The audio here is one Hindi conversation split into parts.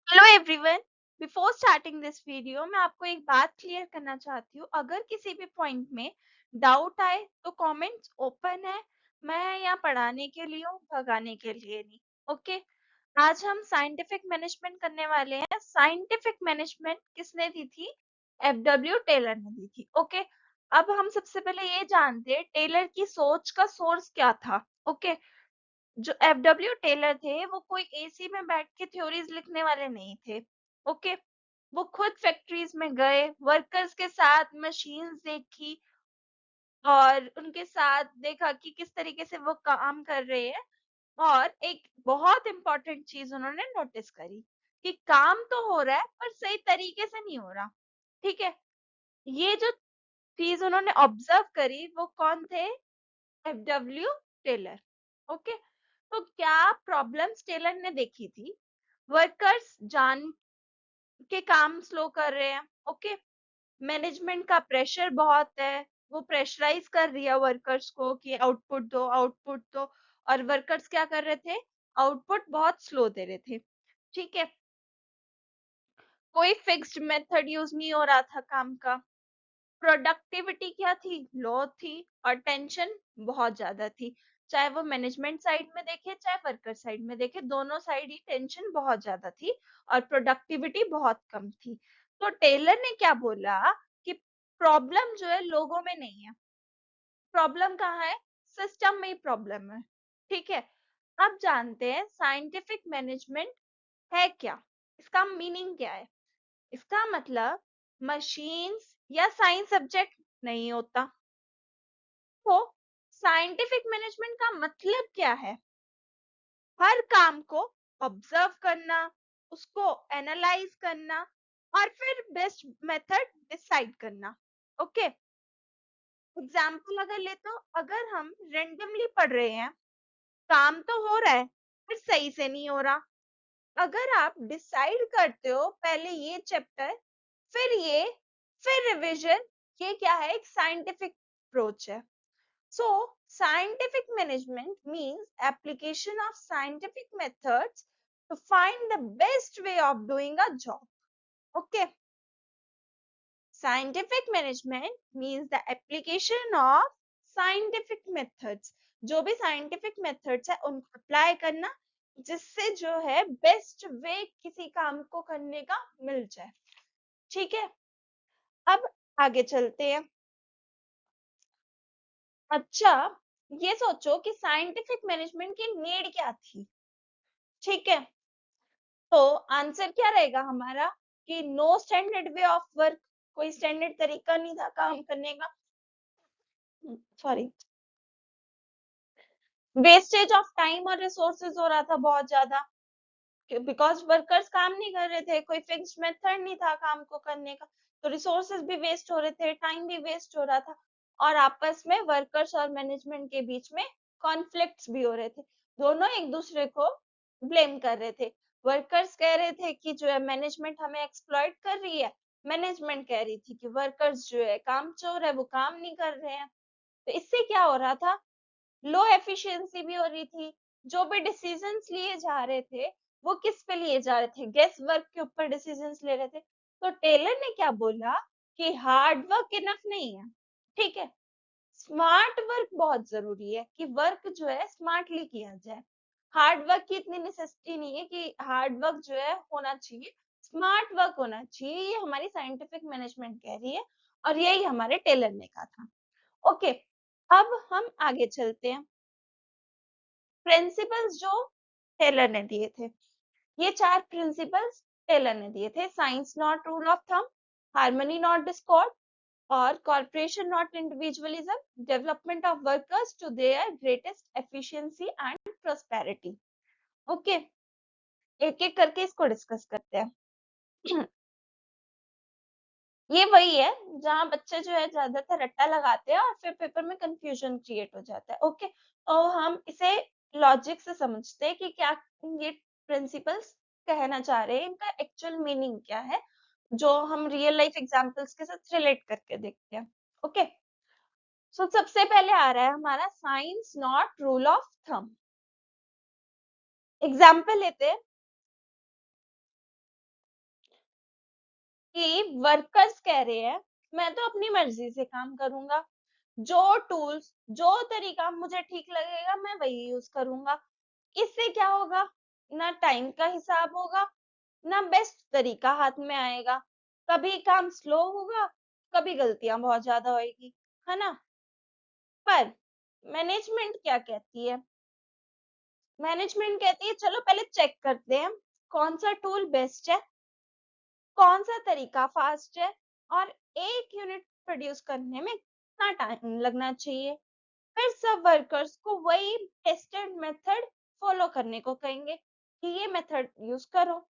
Hello everyone. Before starting this video मैं आपको एक बात क्लियर करना चाहती हूँ। अगर किसी भी पॉइंट में डाउट आए तो कमेंट्स ओपन है। मैं यहाँ पढ़ाने के लिए हूँ, भगाने के लिए नहीं। ओके। आज हम साइंटिफिक मैनेजमेंट करने वाले हैं। साइंटिफिक मैनेजमेंट किसने दी थी? एफडब्ल्यू टेलर ने दी थी। ओके। अब हम सबसे पहले ये जानते हैं टेलर की सोच का सोर्स क्या था। ओके। जो एफडब्ल्यू टेलर थे वो कोई एसी में बैठ के थ्योरीज लिखने वाले नहीं थे। ओके। वो खुद फैक्ट्रीज में गए, वर्कर्स के साथ मशीन्स देखी और उनके साथ देखा कि किस तरीके से वो काम कर रहे हैं। और एक बहुत इंपॉर्टेंट चीज उन्होंने नोटिस करी कि काम तो हो रहा है पर सही तरीके से नहीं हो रहा। ठीक है। ये जो चीज उन्होंने ऑब्जर्व करी वो कौन थे? F W Taylor. ओके। तो क्या प्रॉब्लम्स टेलर ने देखी थी? वर्कर्स जान के काम स्लो कर रहे हैं। ओके। मैनेजमेंट का प्रेशर बहुत है, वो प्रेशराइज कर रही है वर्कर्स को कि आउटपुट दो, आउटपुट दो। और वर्कर्स क्या कर रहे थे? आउटपुट बहुत स्लो दे रहे थे। ठीक है। कोई फिक्स्ड मेथड यूज नहीं हो रहा था काम का। प्रोडक्टिविटी क्या थी? लो थी। और टेंशन बहुत ज्यादा थी। चाहे वो मैनेजमेंट साइड में देखे चाहे वर्कर साइड में देखे, दोनों साइड ही टेंशन बहुत ज्यादा थी और प्रोडक्टिविटी बहुत कम थी। तो टेलर ने क्या बोला कि प्रॉब्लम जो है लोगों में नहीं है, प्रॉब्लम कहाँ है? सिस्टम में ही प्रॉब्लम है। ठीक है। अब जानते हैं साइंटिफिक मैनेजमेंट है क्या, इसका मीनिंग क्या है। इसका मतलब मशीन्स या साइंस सब्जेक्ट नहीं होता। तो साइंटिफिक मैनेजमेंट का मतलब क्या है? हर काम को ऑब्जर्व करना, उसको एनालाइज करना और फिर बेस्ट मेथड डिसाइड करना। ओके। एग्जाम्पल अगर ले तो अगर हम रेंडमली पढ़ रहे हैं, काम तो हो रहा है फिर सही से नहीं हो रहा। अगर आप डिसाइड करते हो पहले ये चैप्टर फिर ये फिर रिवीजन, ये क्या है? एक साइंटिफिक अप्रोच है। So, scientific management means application of scientific methods to find the best way of doing a job. Okay. Scientific management means the application of scientific methods. जो भी scientific methods है उनको अप्लाई करना जिससे जो है बेस्ट वे किसी काम को करने का मिल जाए। ठीक है। अब आगे चलते हैं। अच्छा, ये सोचो कि साइंटिफिक मैनेजमेंट की नीड क्या थी। ठीक है। तो आंसर क्या रहेगा हमारा कि no standard way of work, कोई स्टैंडर्ड तरीका नहीं था काम करने का। सॉरी। वेस्टेज ऑफ टाइम और रिसोर्सेज हो रहा था बहुत ज्यादा बिकॉज वर्कर्स काम नहीं कर रहे थे, कोई फिक्स्ड मेथड नहीं था काम को करने का। तो रिसोर्सेज भी वेस्ट हो रहे थे, टाइम भी वेस्ट हो रहा था। और आपस में वर्कर्स और मैनेजमेंट के बीच में कॉन्फ्लिक्ट्स भी हो रहे थे। दोनों एक दूसरे को ब्लेम कर रहे थे। वर्कर्स कह रहे थे कि जो है मैनेजमेंट हमें एक्सप्लॉइट कर रही है, मैनेजमेंट कह रही थी कि वर्कर्स जो है काम चोर है, वो काम नहीं कर रहे हैं। तो इससे क्या हो रहा था? लो एफिशिएंसी भी हो रही थी। जो भी डिसीजंस लिए जा रहे थे वो किस पे लिए जा रहे थे? गेस वर्क के ऊपर डिसीजंस ले रहे थे। तो टेलर ने क्या बोला कि हार्ड वर्क इनफ नहीं है। ठीक है। स्मार्ट वर्क बहुत जरूरी है कि वर्क जो है स्मार्टली किया जाए। हार्ड वर्क की इतनी नेसेसिटी नहीं है कि हार्ड वर्क जो है होना चाहिए, स्मार्ट वर्क होना चाहिए। ये हमारी साइंटिफिक मैनेजमेंट कह रही है और यही हमारे टेलर ने कहा था। ओके। अब हम आगे चलते हैं। प्रिंसिपल्स जो टेलर ने दिए थे, ये 4 प्रिंसिपल्स टेलर ने दिए थे। Science not rule of thumb, harmony not discord और corporation not individualism, development of workers to their greatest efficiency and prosperity. Okay. एक एक करके इसको डिस्कस करते हैं। ये वही है जहां बच्चे जो है ज्यादातर रट्टा लगाते हैं और फिर पेपर में कंफ्यूजन क्रिएट हो जाता है। ओके। तो हम इसे लॉजिक से समझते हैं कि क्या ये प्रिंसिपल्स कहना चाह रहे हैं, इनका एक्चुअल मीनिंग क्या है, जो हम रियल लाइफ एग्जांपल्स के साथ रिलेट करके देखते हैं। ओके। सो सबसे पहले आ रहा है हमारा science not rule of thumb. Example लेते हैं। कि वर्कर्स कह रहे हैं मैं तो अपनी मर्जी से काम करूंगा, जो टूल्स जो तरीका मुझे ठीक लगेगा मैं वही यूज करूंगा। इससे क्या होगा, ना टाइम का हिसाब होगा, ना बेस्ट तरीका हाथ में आएगा, कभी काम स्लो होगा, कभी गलतियां बहुत ज्यादा होएगी, है ना। पर मैनेजमेंट क्या कहती है, मैनेजमेंट कहती है चलो पहले चेक करते हैं कौन सा टूल बेस्ट है, कौन सा तरीका फास्ट है, और एक यूनिट प्रोड्यूस करने में कितना टाइम लगना चाहिए। फिर सब वर्कर्स को वही टेस्टेड मेथड फॉलो करने को कहेंगे कि ये मेथड यूज करो,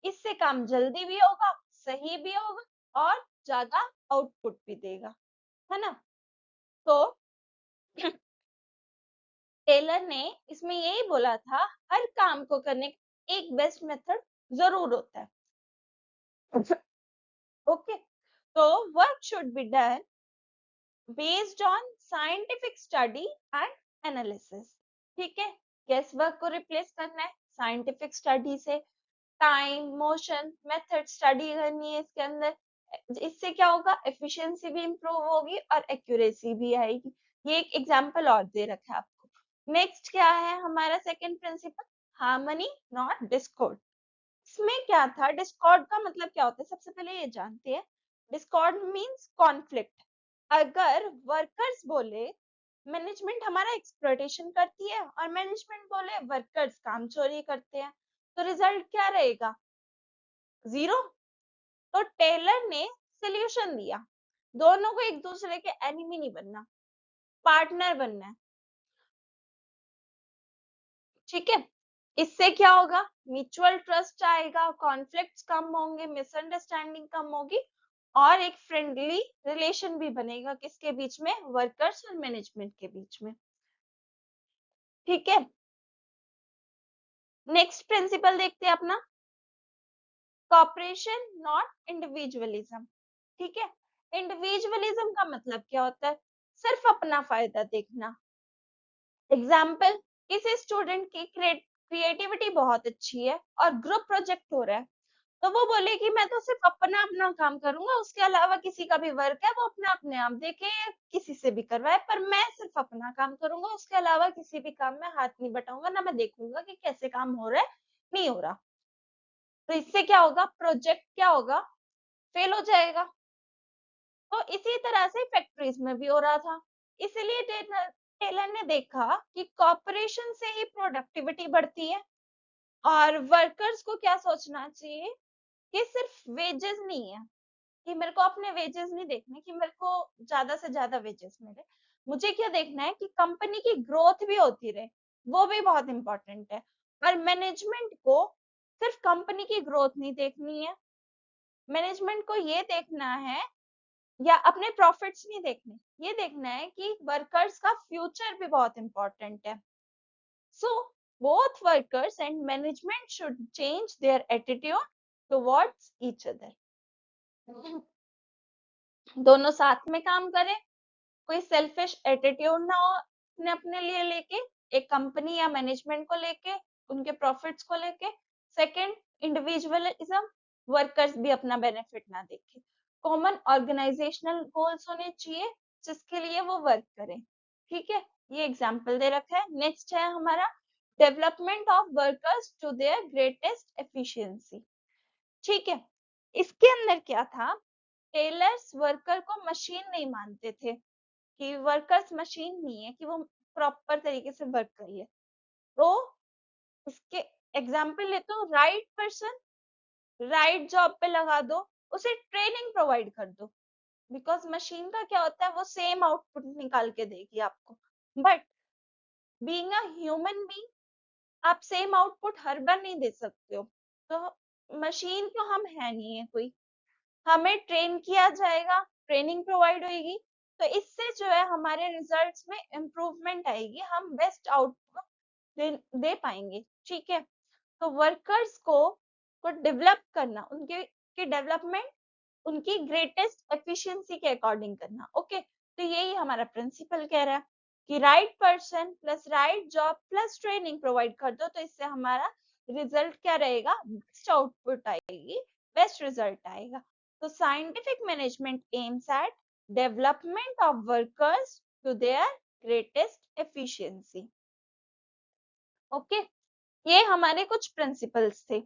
इससे काम जल्दी भी होगा, सही भी होगा और ज्यादा आउटपुट भी देगा, है ना। तो टेलर ने इसमें यही बोला था हर काम को करने का एक बेस्ट मेथड जरूर होता है। ओके, तो work should be done based on scientific study and analysis. ठीक है, गेस वर्क को रिप्लेस करना है साइंटिफिक स्टडी से, टाइम मोशन मेथड स्टडी करनी है इसके अंदर। इससे क्या होगा, एफिशिएंसी भी इंप्रूव होगी और एक्यूरेसी भी आएगी। ये एक एग्जांपल और दे रखा है आपको। नेक्स्ट क्या है हमारा second principle, harmony not discord. इसमें क्या था, डिस्कॉर्ड का मतलब क्या होता है, सबसे पहले ये जानते हैं। Discord means conflict. अगर वर्कर्स बोले मैनेजमेंट हमारा एक्सप्लॉइटेशन करती है और मैनेजमेंट बोले वर्कर्स काम चोरी करते हैं, तो रिजल्ट क्या रहेगा, जीरो। तो टेलर ने सोल्यूशन दिया, दोनों को एक दूसरे के एनिमी नहीं बनना, पार्टनर बनना है। ठीक है, इससे क्या होगा, म्यूचुअल ट्रस्ट आएगा, कॉन्फ्लिक्ट्स कम होंगे, मिसअंडरस्टैंडिंग कम होगी और एक फ्रेंडली रिलेशन भी बनेगा किसके बीच में, वर्कर्स और मैनेजमेंट के बीच में। ठीक है, नेक्स्ट प्रिंसिपल देखते हैं अपना, कॉपरेशन नॉट इंडिविजुअलिज्म। ठीक है, इंडिविजुअलिज्म का मतलब क्या होता है, सिर्फ अपना फायदा देखना। एग्जाम्पल, किसी स्टूडेंट की क्रिएटिविटी बहुत अच्छी है और ग्रुप प्रोजेक्ट हो रहा है, तो वो बोले कि मैं तो सिर्फ अपना अपना काम करूंगा, उसके अलावा किसी का भी वर्क है वो अपना अपने आप देखे या किसी से भी करवाए, पर मैं सिर्फ अपना काम करूंगा, उसके अलावा किसी भी काम में हाथ नहीं बटाऊंगा, ना मैं देखूंगा कि कैसे काम हो रहा है नहीं हो रहा। तो इससे क्या होगा, प्रोजेक्ट क्या होगा, फेल हो जाएगा। तो इसी तरह से फैक्ट्रीज में भी हो रहा था। इसीलिए टेलर ने देखा कि कॉपरेशन से ही प्रोडक्टिविटी बढ़ती है और वर्कर्स को क्या सोचना चाहिए कि सिर्फ वेजेस नहीं है, कि मेरे को अपने वेजेस नहीं देखने कि मेरे को ज्यादा से ज्यादा वेजेस मिले, मुझे क्या देखना है कि कंपनी की ग्रोथ भी होती रहे, वो भी बहुत इंपॉर्टेंट है। और मैनेजमेंट को सिर्फ कंपनी की ग्रोथ नहीं देखनी है, मैनेजमेंट को ये देखना है या अपने प्रॉफिट्स नहीं देखने, ये देखना है कि वर्कर्स का फ्यूचर भी बहुत इंपॉर्टेंट है। So both workers and management should change their attitude towards each other. दोनों साथ में काम करें, कोई सेल्फिश एटीट्यूड ना हो अपने अपने लिए लेके, एक कंपनी या मैनेजमेंट को लेके, उनके प्रॉफिट्स को लेके। सेकंड, इंडिविजुअलिज्म, वर्कर्स भी अपना बेनिफिट ना देखे, कॉमन ऑर्गेनाइजेशनल गोल्स होने चाहिए जिसके लिए वो वर्क करें। ठीक है, ये एग्जांपल दे रखा है। नेक्स्ट है हमारा development of workers to their greatest efficiency. ठीक है, इसके अंदर क्या था, टेलर्स वर्कर को मशीन नहीं मानते थे, कि वर्कर्स मशीन नहीं है कि वो प्रॉपर तरीके से वर्क कर ले। तो इसके एग्जाम्पल ले तो राइट पर्सन राइट जॉब पे लगा दो, उसे ट्रेनिंग प्रोवाइड कर दो, बिकॉज मशीन का क्या होता है वो सेम आउटपुट निकाल के देगी आपको, but being a human being आप सेम आउटपुट हर बार नहीं दे सकते हो। तो मशीन तो हम है नहीं है कोई, हमें ट्रेन किया जाएगा, ट्रेनिंग प्रोवाइड होगी, तो इससे जो है हमारे रिजल्ट्स में इम्प्रूवमेंट आएगी, हम बेस्ट आउटपुट दे पाएंगे। ठीक है, तो वर्कर्स को डेवलप करना, उनके की डेवलपमेंट उनकी ग्रेटेस्ट एफिशिएंसी के अकॉर्डिंग करना। ओके, तो यही हमारा प्रिंसिपल कह रहा है कि right person plus right job plus training provide कर दो, तो इससे हमारा रिजल्ट क्या रहेगा, बेस्ट आउटपुट आएगी, बेस्ट रिजल्ट आएगा। तो scientific management aims at development of workers to their greatest efficiency. Okay, ये हमारे कुछ प्रिंसिपल्स थे।